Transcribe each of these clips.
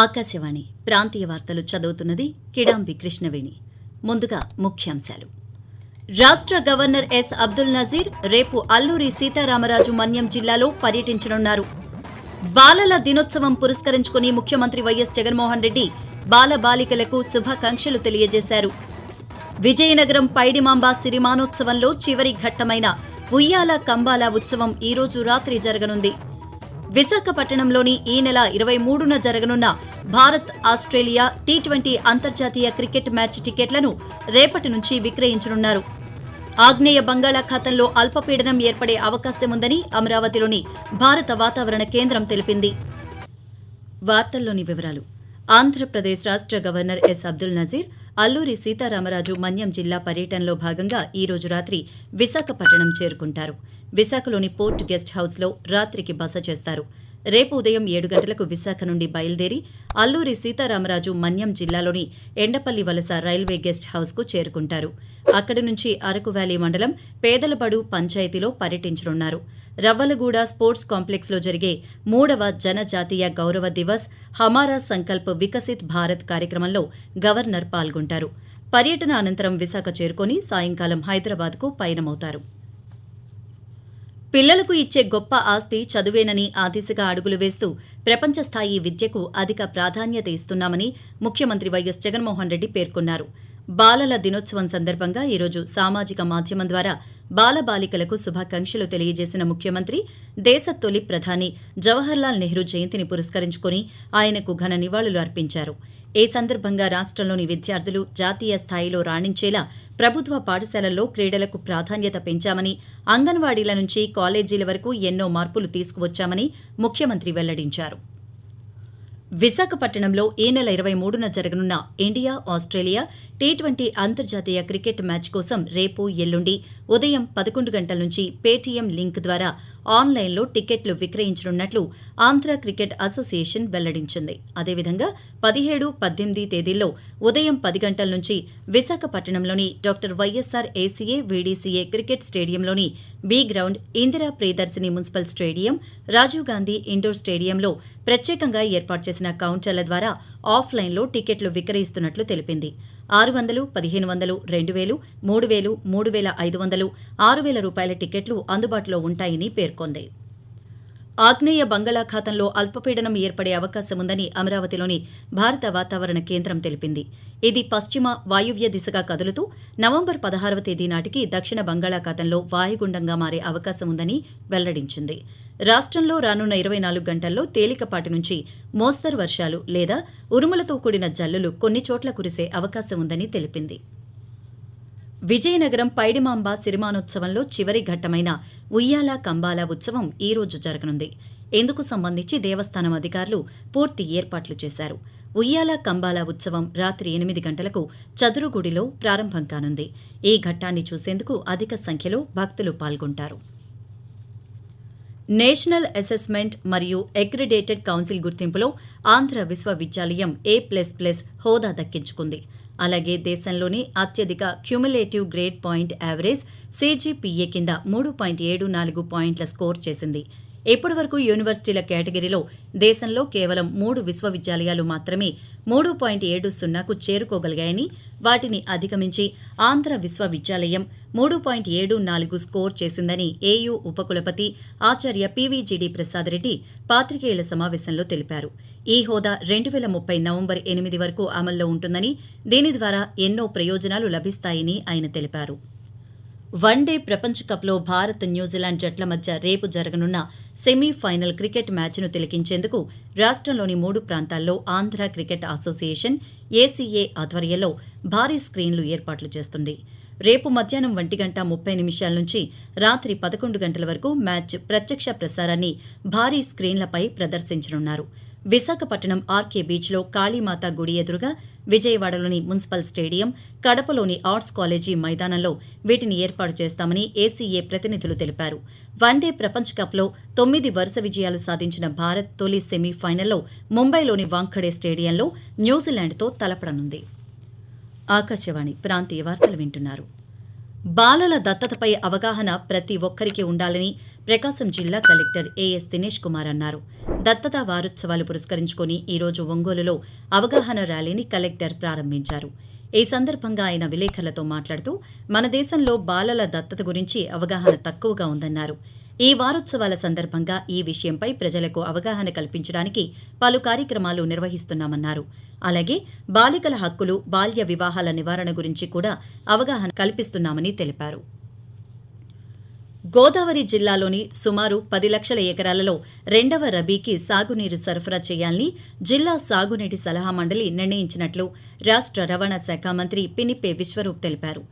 ఆకాశవాణి ప్రాంతీయ వార్తలు చదువుతున్నది కిడాంబి కృష్ణవేణి. ముందుగా ముఖ్యాంశాలు. రాష్ట్ర గవర్నర్ ఎస్ అబ్దుల్ నజీర్ రేపు అల్లూరి సీతారామరాజు మన్యం జిల్లాలో పర్యటించనున్నారు. బాలల దినోత్సవం పురస్కరించుకుని ముఖ్యమంత్రి వైఎస్ జగన్మోహన్ రెడ్డి బాలబాలికలకు శుభాకాంక్షలు తెలియజేశారు. విజయనగరం పైడిమాంబ సిరిమానోత్సవంలో చివరి ఘట్టమైన ఉయ్యాల కంబాల ఉత్సవం ఈరోజు రాత్రి జరగనుంది. విశాఖపట్నంలోని ఈ నెల 23న జరగనున్న భారత్ ఆస్ట్రేలియా టీ20 అంతర్జాతీయ క్రికెట్ మ్యాచ్ టికెట్లను రేపటి నుంచి విక్రయించనున్నారు. ఆగ్నేయ బంగాళాఖాతంలో అల్పపీడనం ఏర్పడే అవకాశముందని అమరావతిలోని భారత వాతావరణ కేంద్రం తెలిపింది. వార్తల్లోని వివరాలు. ఆంధ్రప్రదేశ్ రాష్ట్ర గవర్నర్ ఎస్ అబ్దుల్ నజీర్ అల్లూరి సీతారామరాజు మన్యం జిల్లా పర్యటనలో భాగంగా ఈ రోజు రాత్రి విశాఖపట్నం చేరుకుంటారు. విశాఖలోని పోర్ట్ గెస్ట్ హౌస్లో రాత్రికి బస చేస్తారు. రేపు ఉదయం 7 గంటలకు విశాఖ నుండి బయలుదేరి అల్లూరి సీతారామరాజు మన్యం జిల్లాలోని ఎండపల్లి వలస రైల్వే గెస్ట్ హౌస్కు చేరుకుంటారు. అక్కడి నుంచి అరకు వ్యాలీ మండలం పేదలబడు పంచాయతీలో పర్యటించనున్నారు. రవ్వలగూడ స్పోర్ట్స్ కాంప్లెక్స్లో జరిగే 3వ జనజాతీయ గౌరవ దివస్ హమారా సంకల్ప్ వికసిత్ భారత్ కార్యక్రమంలో గవర్నర్ పాల్గొంటారు. పర్యటన అనంతరం విశాఖ చేరుకొని సాయంకాలం హైదరాబాద్కు పయనమవుతారు. పిల్లలకు ఇచ్చే గొప్ప ఆస్తి చదువేనని ఆ దిశగా అడుగులు వేస్తూ ప్రపంచ స్థాయి విద్యకు అధిక ప్రాధాన్యత ఇస్తున్నామని ముఖ్యమంత్రి వైఎస్ జగన్మోహన్ రెడ్డి పేర్కొన్నారు. బాలల దినోత్సవం సందర్భంగా ఈరోజు సామాజిక మాధ్యమం ద్వారా బాలబాలికలకు శుభాకాంక్షలు తెలియజేసిన ముఖ్యమంత్రి దేశ తొలి ప్రధాని జవహర్లాల్ నెహ్రూ జయంతిని పురస్కరించుకుని ఆయనకు ఘన నివాళులు అర్పించారు. ఈ సందర్భంగా రాష్ట్రంలోని విద్యార్థులు జాతీయ స్థాయిలో రాణించేలా ప్రభుత్వ పాఠశాలల్లో క్రీడలకు ప్రాధాన్యత పెంచామని, అంగన్వాడీల నుంచి కాలేజీల వరకు ఎన్నో మార్పులు తీసుకువచ్చామని ముఖ్యమంత్రి వెల్లడించారు. విశాఖపట్నంలో ఈ నెల 23న జరగనున్న ఇండియా ఆస్ట్రేలియా టీ20 అంతర్జాతీయ క్రికెట్ మ్యాచ్ కోసం రేపు ఎల్లుండి ఉదయం 11 గంటల నుంచి పేటీఎం లింక్ ద్వారా ఆన్లైన్లో టికెట్లు విక్రయించనున్నట్లు ఆంధ్ర క్రికెట్ అసోసియేషన్ వెల్లడించింది. అదేవిధంగా 17, 18 తేదీల్లో ఉదయం 10 గంటల నుంచి విశాఖపట్నంలోని doctor YSR ACA VDCA cricket స్టేడియంలోని B ground, Indira Priyadarshini municipal stadium, Rajiv Gandhi indoor స్టేడియంలో ప్రత్యేకంగా ఏర్పాటు చేసిన కౌంటర్ల ద్వారా ఆఫ్లైన్లో టికెట్లు విక్రయిస్తున్నట్లు తెలిపింది. 600, 1500, 2000, 3000, 3500, 6000 రూపాయల టికెట్లు అందుబాటులో ఉంటాయని పేర్కొంది. ఆగ్నేయ బంగాళాఖాతంలో అల్పపీడనం ఏర్పడే అవకాశముందని అమరావతిలోని భారత వాతావరణ కేంద్రం తెలిపింది. ఇది పశ్చిమ వాయువ్య దిశగా కదులుతూ నవంబర్ 16వ తేదీ నాటికి దక్షిణ బంగాళాఖాతంలో వాయుగుండంగా మారే అవకాశముందని వెల్లడించింది. రాష్ట్రంలో రానున్న 24 గంటల్లో తేలికపాటి నుంచి మోస్తరు వర్షాలు లేదా ఉరుములతో కూడిన జల్లులు కొన్ని చోట్ల కురిసే అవకాశముందని తెలిపింది. విజయనగరం పైడిమాంబ సిరిమానోత్సవంలో చివరి ఘట్టమైన ఉయ్యాల కంబాల ఉత్సవం ఈ రోజు జరగనుంది. ఇందుకు సంబంధించి దేవస్థానం అధికారులు పూర్తి ఏర్పాట్లు చేశారు. ఉయ్యాల కంబాల ఉత్సవం రాత్రి 8 గంటలకు చదురుగుడిలో ప్రారంభం కానుంది. ఈ ఘట్టాన్ని చూసేందుకు అధిక సంఖ్యలో భక్తులు పాల్గొంటారు. నేషనల్ అసెస్మెంట్ మరియు అక్రిడేటెడ్ కౌన్సిల్ గుర్తింపులో ఆంధ్ర విశ్వవిద్యాలయం A++ హోదా దక్కించుకుంది. అలాగే దేశంలోని అత్యధిక cumulative grade point average CGPA కింద 3.74 పాయింట్ల స్కోర్ చేసింది. ఇప్పటివరకు యూనివర్సిటీల కేటగిరీలో దేశంలో కేవలం 3 విశ్వవిద్యాలయాలు మాత్రమే 3.70కు చేరుకోగలిగాయని, వాటిని అధిగమించి ఆంధ్ర విశ్వవిద్యాలయం 3.74 స్కోర్ చేసిందని ఏయూ ఉపకులపతి ఆచార్య PVGD ప్రసాద్ రెడ్డి పాత్రికేయుల సమావేశంలో తెలిపారు. ఈ హోదా 2030 నవంబర్ 8 వరకు అమల్లో ఉంటుందని, దీని ద్వారా ఎన్నో ప్రయోజనాలు లభిస్తాయని ఆయన తెలిపారు. వన్డే ప్రపంచ కప్లో భారత్ న్యూజిలాండ్ జట్ల మధ్య రేపు జరగనున్న సెమీఫైనల్ క్రికెట్ మ్యాచ్ను తిలకించేందుకు రాష్ట్రంలోని 3 ప్రాంతాల్లో ఆంధ్ర క్రికెట్ అసోసియేషన్ ACA ఆధ్వర్యంలో భారీ స్క్రీన్లు ఏర్పాట్లు చేస్తుంది. రేపు మధ్యాహ్నం 1:30 నుంచి రాత్రి 11 గంటల వరకు మ్యాచ్ ప్రత్యక్ష ప్రసారాన్ని భారీ స్క్రీన్లపై ప్రదర్శించనున్నారు. విశాఖపట్నం ఆర్కే బీచ్లో కాళీమాత గుడి ఎదురుగా, విజయవాడలోని మున్సిపల్ స్టేడియం, కడపలోని ఆర్ట్స్ కాలేజీ మైదానంలో వీటిని ఏర్పాటు చేస్తామని ACA ప్రతినిధులు తెలిపారు. వన్డే ప్రపంచ కప్లో 9 వరుస విజయాలు సాధించిన భారత్ తొలి సెమీఫైనల్లో ముంబైలోని వాంఖడే స్టేడియంలో న్యూజిలాండ్తో తలపడనుంది. ఆకాశవాణి ప్రాంతీయ వార్తలు వింటున్నారు. బాలల దత్తతపై అవగాహన ప్రతి ఒక్కరికి ఉండాలని ప్రకాశం జిల్లా కలెక్టర్ ఏఎస్ దినేష్ కుమార్ అన్నారు. దత్తత వారోత్సవాలు పురస్కరించుకుని ఈరోజు ఒంగోలులో అవగాహన ర్యాలీని కలెక్టర్ ప్రారంభించారు. ఈ సందర్భంగా ఆయన విలేకరులతో మాట్లాడుతూ మన దేశంలో బాలల దత్తత గురించి అవగాహన తక్కువగా ఉందన్నారు. ఈ వారోత్సవాల సందర్భంగా ఈ విషయంపై ప్రజలకు అవగాహన కల్పించడానికి పలు కార్యక్రమాలు నిర్వహిస్తున్నామన్నారు. అలాగే బాలికల హక్కులు, బాల్య వివాహాల నివారణ గురించి కూడా అవగాహన కల్పిస్తున్నామని తెలిపారు. గోదావరి జిల్లాలోని సుమారు 10 లక్షల ఎకరాలలో రెండవ రబీకి సాగునీరు సరఫరా చేయాలని జిల్లా సాగునీటి సలహా మండలి నిర్ణయించినట్లు రాష్ట్ర రవాణా శాఖ మంత్రి పినిపే విశ్వరూప్ తెలిపారు.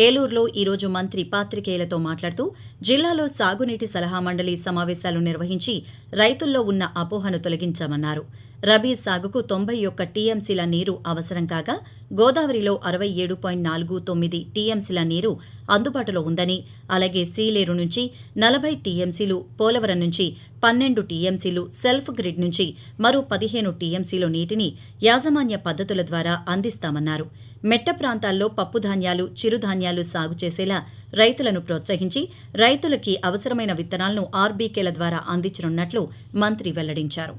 ఏలూరులో ఈరోజు మంత్రి పాత్రికేయులతో మాట్లాడుతూ జిల్లాలో సాగునీటి సలహా మండలి సమావేశాలు నిర్వహించి రైతుల్లో ఉన్న అపోహను తొలగించామన్నారు. రబీ సాగుకు 91 టీఎంసీల నీరు అవసరం కాగా గోదావరిలో 67.49 టీఎంసీల నీరు అందుబాటులో ఉందని, అలాగే సీలేరు నుంచి 40 టీఎంసీలు, పోలవరం నుంచి 12 టీఎంసీలు, సెల్ఫ్ గ్రిడ్ నుంచి మరో 15 టీఎంసీలు నీటిని యాజమాన్య పద్ధతుల ద్వారా అందిస్తామన్నారు. మెట్ట ప్రాంతాల్లో పప్పుధాన్యాలు, చిరుధాన్యాలు సాగు చేసేలా రైతులను ప్రోత్సహించి రైతులకి అవసరమైన విత్తనాలను ఆర్బీకేల ద్వారా అందించనున్నట్లు మంత్రి వెల్లడించారు.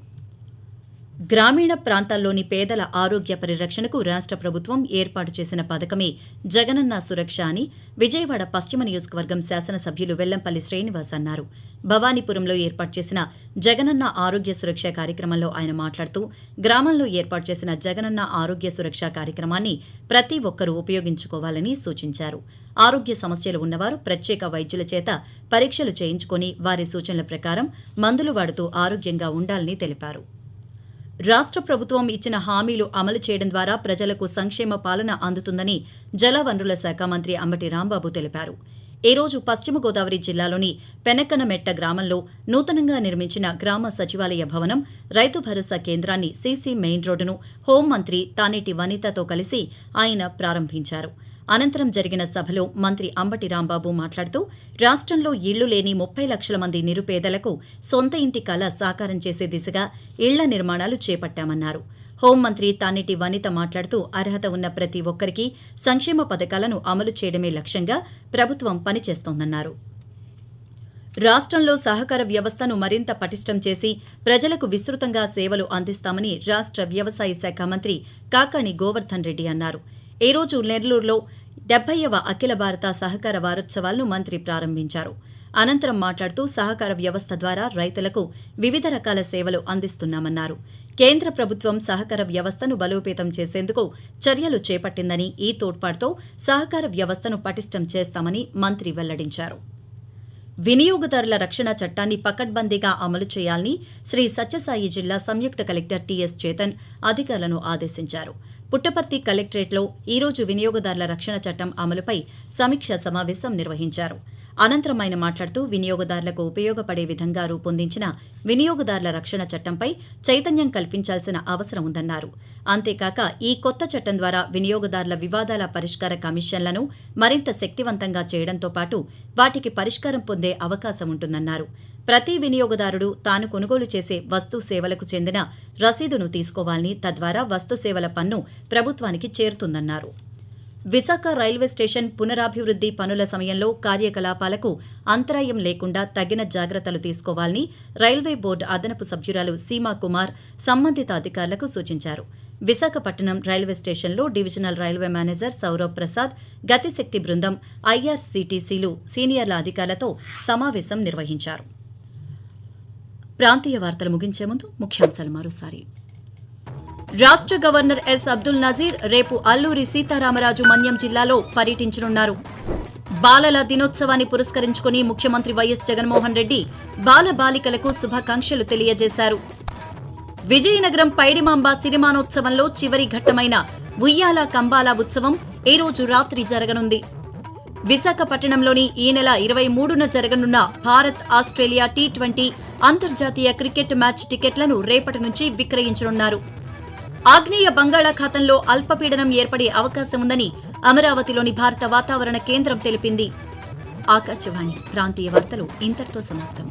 గ్రామీణ ప్రాంతాల్లోని పేదల ఆరోగ్య పరిరక్షణకు రాష్ట్ర ప్రభుత్వం ఏర్పాటు చేసిన పథకమే జగనన్న సురక్ష అని విజయవాడ పశ్చిమ నియోజకవర్గం శాసనసభ్యులు వెల్లంపల్లి శ్రీనివాస్ అన్నారు. భవానీపురంలో ఏర్పాటు చేసిన జగనన్న ఆరోగ్య సురక్ష కార్యక్రమంలో ఆయన మాట్లాడుతూ గ్రామంలో ఏర్పాటు చేసిన జగనన్న ఆరోగ్య సురక్ష కార్యక్రమాన్ని ప్రతి ఒక్కరూ ఉపయోగించుకోవాలని సూచించారు. ఆరోగ్య సమస్యలు ఉన్నవారు ప్రత్యేక వైద్యుల చేత పరీక్షలు చేయించుకుని వారి సూచనల ప్రకారం మందులు వాడుతూ ఆరోగ్యంగా ఉండాలని తెలిపారు. రాష్ట్ర ప్రభుత్వం ఇచ్చిన హామీలు అమలు చేయడం ద్వారా ప్రజలకు సంక్షేమ పాలన అందుతుందని జలవనరుల శాఖ మంత్రి అంబటి రాంబాబు తెలిపారు. ఈ రోజు పశ్చిమ గోదావరి జిల్లాలోని పెనకనమెట్ట గ్రామంలో నూతనంగా నిర్మించిన గ్రామ సచివాలయ భవనం, రైతు భరోసా కేంద్రాన్ని, సీసీ మెయిన్ రోడ్డును హోంమంత్రి తానేటి వనితతో కలిసి ఆయన ప్రారంభించారు. అనంతరం జరిగిన సభలో మంత్రి అంబటి రాంబాబు మాట్లాడుతూ రాష్ట్రంలో ఇళ్లు లేని 30 లక్షల మంది నిరుపేదలకు సొంత ఇంటి కల సాకారం చేసే దిశగా ఇళ్ల నిర్మాణాలు చేపట్టామన్నారు. హోంమంత్రి తానేటి వనిత మాట్లాడుతూ అర్హత ఉన్న ప్రతి ఒక్కరికి సంక్షేమ పథకాలను అమలు చేయడమే లక్ష్యంగా ప్రభుత్వం పనిచేస్తోందన్నారు. రాష్ట్రంలో సహకార వ్యవస్థను మరింత పటిష్టం చేసి ప్రజలకు విస్తృతంగా సేవలు అందిస్తామని రాష్ట్ర వ్యవసాయ శాఖ మంత్రి కాకాణి గోవర్ధన్ రెడ్డి అన్నారు. ఈ రోజు నెల్లూరులో 70వ అఖిల భారత సహకార వారోత్సవాలను మంత్రి ప్రారంభించారు. అనంతరం మాట్లాడుతూ సహకార వ్యవస్థ ద్వారా రైతులకు వివిధ రకాల సేవలు అందిస్తున్నామన్నారు. కేంద్ర ప్రభుత్వం సహకార వ్యవస్థను బలోపేతం చేసేందుకు చర్యలు చేపట్టిందని, ఈ తోడ్పాటుతో సహకార వ్యవస్థను పటిష్టం చేస్తామని మంత్రి వెల్లడించారు. వినియోగదారుల రక్షణ చట్టాన్ని పకడ్బందీగా అమలు చేయాలని శ్రీ సత్యసాయి జిల్లా సంయుక్త కలెక్టర్ టీఎస్ చేతన్ అధికారులను ఆదేశించారు. పుట్టపర్తి కలెక్టరేట్లో ఈరోజు వినియోగదారుల రక్షణ చట్టం అమలుపై సమీక్షా సమావేశం నిర్వహించారు. అనంతరం ఆయన మాట్లాడుతూ వినియోగదారులకు ఉపయోగపడే విధంగా రూపొందించిన వినియోగదారుల రక్షణ చట్టంపై చైతన్యం కల్పించాల్సిన అవసరం ఉందన్నారు. అంతేకాక ఈ కొత్త చట్టం ద్వారా వినియోగదారుల వివాదాల పరిష్కార కమిషన్లను మరింత శక్తివంతంగా చేయడంతో పాటు వాటికి పరిష్కారం పొందే అవకాశం ఉంటుందన్నారు. ప్రతి వినియోగదారుడు తాను కొనుగోలు చేసే వస్తు సేవలకు చెందిన రసీదును తీసుకోవాలని, తద్వారా వస్తు సేవల పన్ను ప్రభుత్వానికి చేరుతుందన్నారు. విశాఖ రైల్వే స్టేషన్ పునరాభివృద్ది పనుల సమయంలో కార్యకలాపాలకు అంతరాయం లేకుండా తగిన జాగ్రత్తలు తీసుకోవాలని రైల్వే బోర్డు అదనపు సభ్యురాలు సీమా కుమార్ సంబంధిత అధికారులకు సూచించారు. విశాఖపట్నం రైల్వే స్టేషన్లో divisional railway manager Sourav Prasad, Gatishakti బృందం, ఐఆర్సీటీసీలు సీనియర్ల అధికారులతో సమావేశం నిర్వహించారు. ప్రాంతీయ వార్తలు ముగించే ముందు ముఖ్యాంశాలు మరోసారి. రాష్ట్ర గవర్నర్ ఎస్ అబ్దుల్ నజీర్ రేపు అల్లూరి సీతారామరాజు మన్యం జిల్లాలో పర్యటించనున్నారు. బాలల దినోత్సవాన్ని పురస్కరించుకుని ముఖ్యమంత్రి వైఎస్ జగన్మోహన్ రెడ్డి బాలబాలికలకు శుభాకాంక్షలు తెలియజేశారు. విజయనగరం పైడిమాంబ సిరిమానోత్సవంలో చివరి ఘట్టమైన ఉయ్యాల కంబాల ఉత్సవం ఈ రోజు రాత్రి జరగనుంది. విశాఖపట్నంలోని ఈ నెల 23న జరగనున్న భారత్ ఆస్ట్రేలియా టీ20 అంతర్జాతీయ క్రికెట్ మ్యాచ్ టికెట్లను రేపటి నుంచి విక్రయించనున్నారు. ఆగ్నేయ బంగాళాఖాతంలో అల్పపీడనం ఏర్పడే అవకాశం ఉందని అమరావతిలోని భారత వాతావరణ కేంద్రం తెలిపింది. ఆకాశవాణి ప్రాంతీయ వార్తలు ఇంతటితో సమాప్తం.